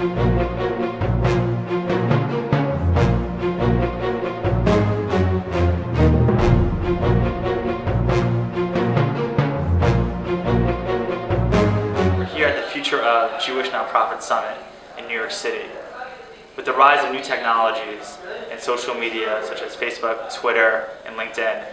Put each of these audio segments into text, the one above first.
Here at the Future of Jewish Nonprofit Summit in New York City. With the rise of new technologies and social media such as Facebook, Twitter, and LinkedIn,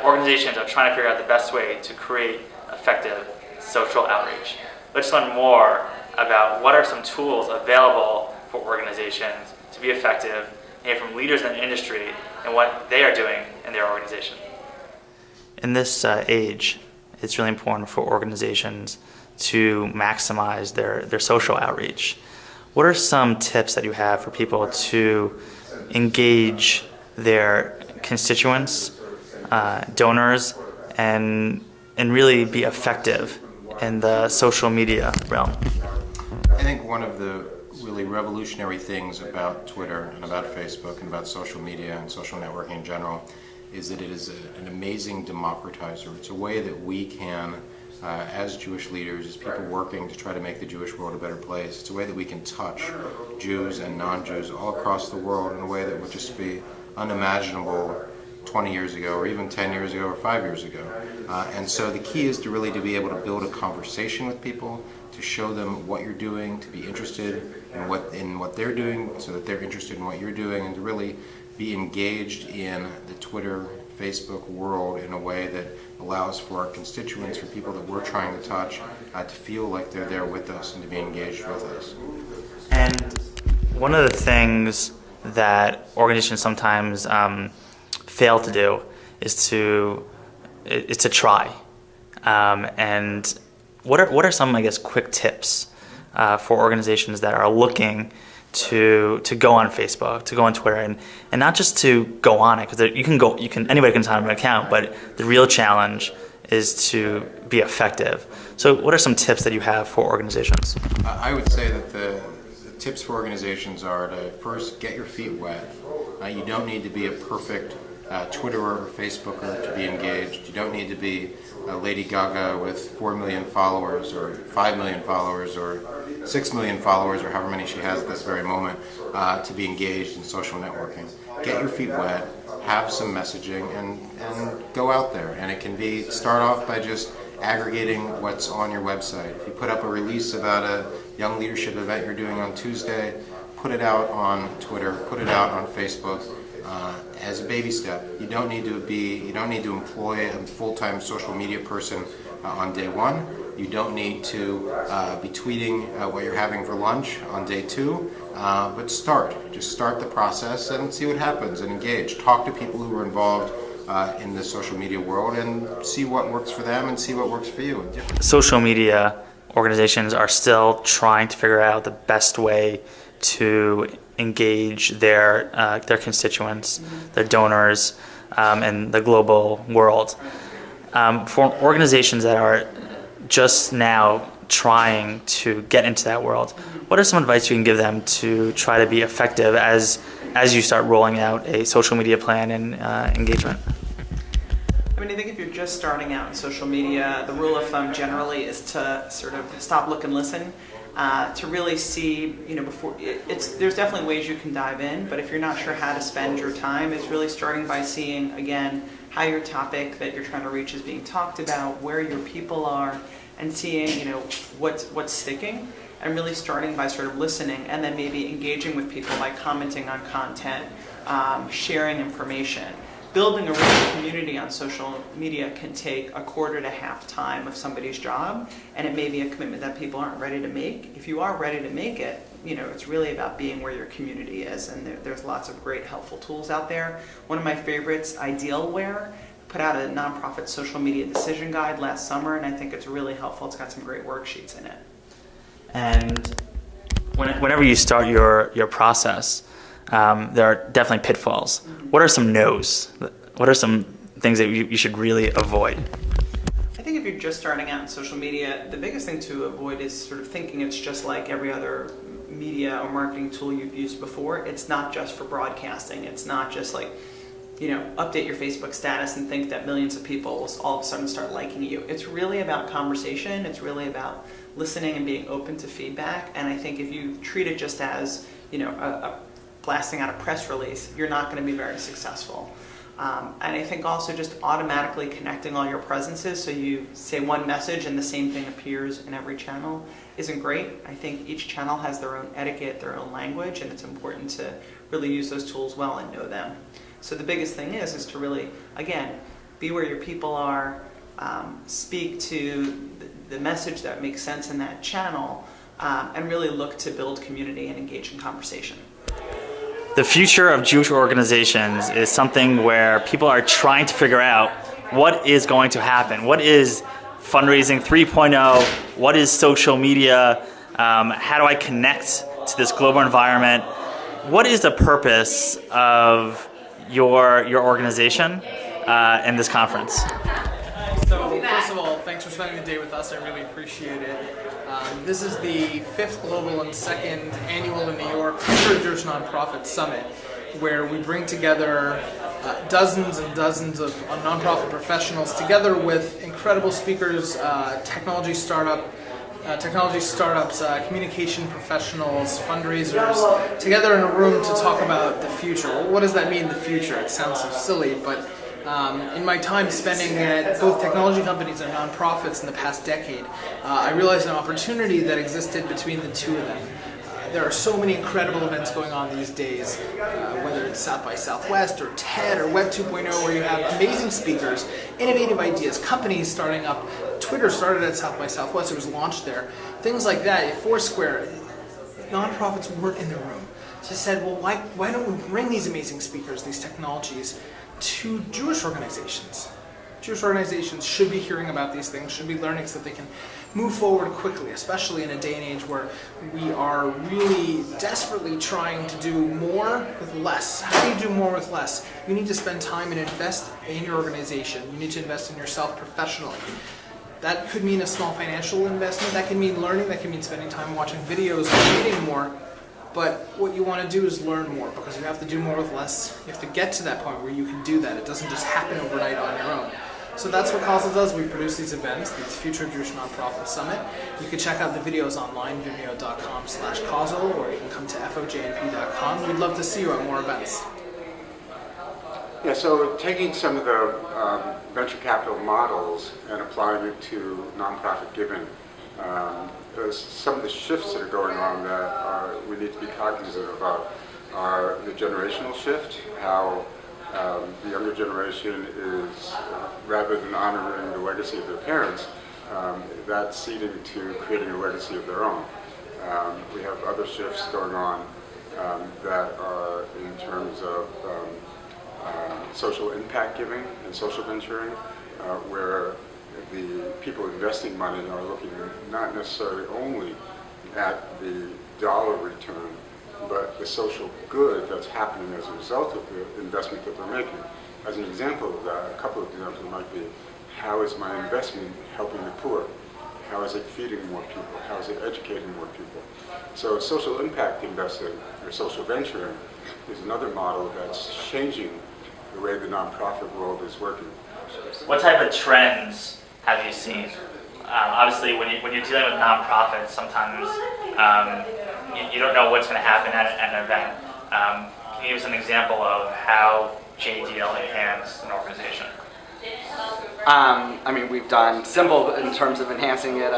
organizations are trying to figure out the best way to create effective social outreach. Let's learn more about what are some tools available for organizations to be effective, and hear from leaders in the industry and what they are doing in their organization. In this age, it's really important for organizations to maximize their social outreach. What are some tips that you have for people to engage their constituents, donors, and really be effective in the social media realm? I think one of the really revolutionary things about Twitter and about Facebook and about social media and social networking in general is that it is an amazing democratizer. It's a way that we can, as Jewish leaders, as people working to try to make the Jewish world a better place, it's a way that we can touch Jews and non-Jews all across the world in a way that would just be unimaginable 20 years ago, or even 10 years ago, or 5 years ago. And so the key is to really be able to build a conversation with people, to show them what you're doing, to be interested in what they're doing so that they're interested in what you're doing, and to really be engaged in the Twitter, Facebook world in a way that allows for our constituents, for people that we're trying to touch, to feel like they're there with us and to be engaged with us. And one of the things that organizations sometimes fail to do is to try. And what are some, I guess, quick tips for organizations that are looking to go on Facebook, to go on Twitter, and not just to go on it, because anybody can sign up an account, but the real challenge is to be effective. So what are some tips that you have for organizations? I would say that the tips for organizations are to first get your feet wet. You don't need to be a perfect Twitterer or Facebooker to be engaged. You don't need to be Lady Gaga with 4 million followers or 5 million followers or 6 million followers or however many she has at this very moment to be engaged in social networking. Get your feet wet, have some messaging, and go out there. And it can start off by just aggregating what's on your website. If you put up a release about a young leadership event you're doing on Tuesday, put it out on Twitter, put it out on Facebook. As a baby step. You don't need to employ a full-time social media person on day one. You don't need to be tweeting what you're having for lunch on day two, but just start the process and see what happens and engage. Talk to people who are involved in the social media world and see what works for them and see what works for you. Social media organizations are still trying to figure out the best way to engage their constituents, their donors, and the global world. For organizations that are just now trying to get into that world, what are some advice you can give them to try to be effective as you start rolling out a social media plan and engagement? I mean, I think if you're just starting out in social media, the rule of thumb generally is to sort of stop, look, and listen. To really see, there's definitely ways you can dive in, but if you're not sure how to spend your time, it's really starting by seeing, again, how your topic that you're trying to reach is being talked about, where your people are, and seeing, what's sticking, and really starting by sort of listening, and then maybe engaging with people by commenting on content, sharing information. Building a real community on social media can take a quarter to half time of somebody's job, and it may be a commitment that people aren't ready to make. If you are ready to make it, it's really about being where your community is, and there's lots of great helpful tools out there. One of my favorites, Idealware, put out a nonprofit social media decision guide last summer, and I think it's really helpful. It's got some great worksheets in it. And whenever you start your process, there are definitely pitfalls. What are some no's? What are some things that you should really avoid? I think if you're just starting out in social media, the biggest thing to avoid is sort of thinking it's just like every other media or marketing tool you've used before. It's not just for broadcasting. It's not just like, update your Facebook status and think that millions of people will all of a sudden start liking you. It's really about conversation. It's really about listening and being open to feedback. And I think if you treat it just as, a blasting out a press release, you're not going to be very successful. And I think also just automatically connecting all your presences, so you say one message and the same thing appears in every channel, isn't great. I think each channel has their own etiquette, their own language, and it's important to really use those tools well and know them. So the biggest thing is to really, again, be where your people are, speak to the message that makes sense in that channel, and really look to build community and engage in conversation. The future of Jewish organizations is something where people are trying to figure out what is going to happen. What is fundraising 3.0? What is social media? How do I connect to this global environment? What is the purpose of your organization in this conference? So first of all, thanks for spending the day with us. I really appreciate it. This is the 5th global and 2nd annual in New York Future Jewish Nonprofit Summit, where we bring together dozens and dozens of nonprofit professionals together with incredible speakers, technology startups, communication professionals, fundraisers, together in a room to talk about the future. Well, what does that mean, the future? It sounds so silly, but in my time spending at both technology companies and nonprofits in the past decade, I realized an opportunity that existed between the two of them. There are so many incredible events going on these days, whether it's South by Southwest or TED or Web 2.0, where you have amazing speakers, innovative ideas, companies starting up. Twitter started at South by Southwest, it was launched there. Things like that. Foursquare, nonprofits weren't in the room. So I said, well, why don't we bring these amazing speakers, these technologies, to Jewish organizations? Jewish organizations should be hearing about these things, should be learning so that they can move forward quickly, especially in a day and age where we are really desperately trying to do more with less. How do you do more with less? You need to spend time and invest in your organization. You need to invest in yourself professionally. That could mean a small financial investment, that can mean learning, that can mean spending time watching videos and reading more. But what you want to do is learn more, because you have to do more with less. You have to get to that point where you can do that. It doesn't just happen overnight on your own. So that's what CASEL does. We produce these events, these Future Jewish Nonprofit Summit. You can check out the videos online, vimeo.com/CASEL, or you can come to fojnp.com. We'd love to see you at more events. Yeah, so taking some of the venture capital models and applying it to nonprofit giving, there's some of the shifts that are going on that we need to be cognizant about are the generational shift, how the younger generation is, rather than honoring the legacy of their parents, that's seeding to creating a legacy of their own. We have other shifts going on that are in terms of social impact giving and social venturing, where the people investing money are looking not necessarily only at the dollar return, but the social good that's happening as a result of the investment that they're making. As an example of that, a couple of examples might be, how is my investment helping the poor? How is it feeding more people? How is it educating more people? So social impact investing, or social venturing, is another model that's changing the way the nonprofit world is working. What type of trends have you seen? Obviously, when you're dealing with nonprofits, sometimes you don't know what's going to happen at an event. Can you give us an example of how JDL enhanced an organization? I mean, we've done simple in terms of enhancing it.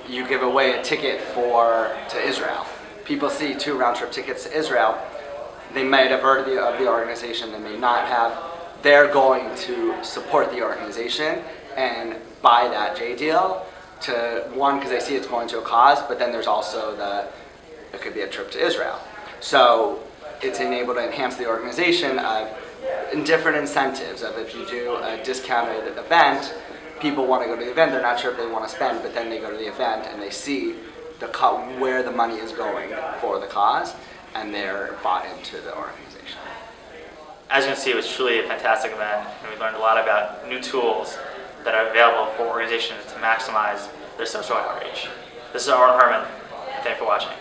You give away a ticket to Israel. People see 2 round-trip tickets to Israel. They might have heard of the organization, they may not have. They're going to support the organization and buy that JDL because they see it's going to a cause, but then there's also it could be a trip to Israel. So it's enabled to enhance the organization in different incentives of, if you do a discounted event, people want to go to the event, they're not sure if they want to spend, but then they go to the event and they see where the money is going for the cause, and they're bought into the organization. As you can see, it was truly a fantastic event, and we learned a lot about new tools that are available for organizations to maximize their social outreach. This is Aaron Herman, and thanks for watching.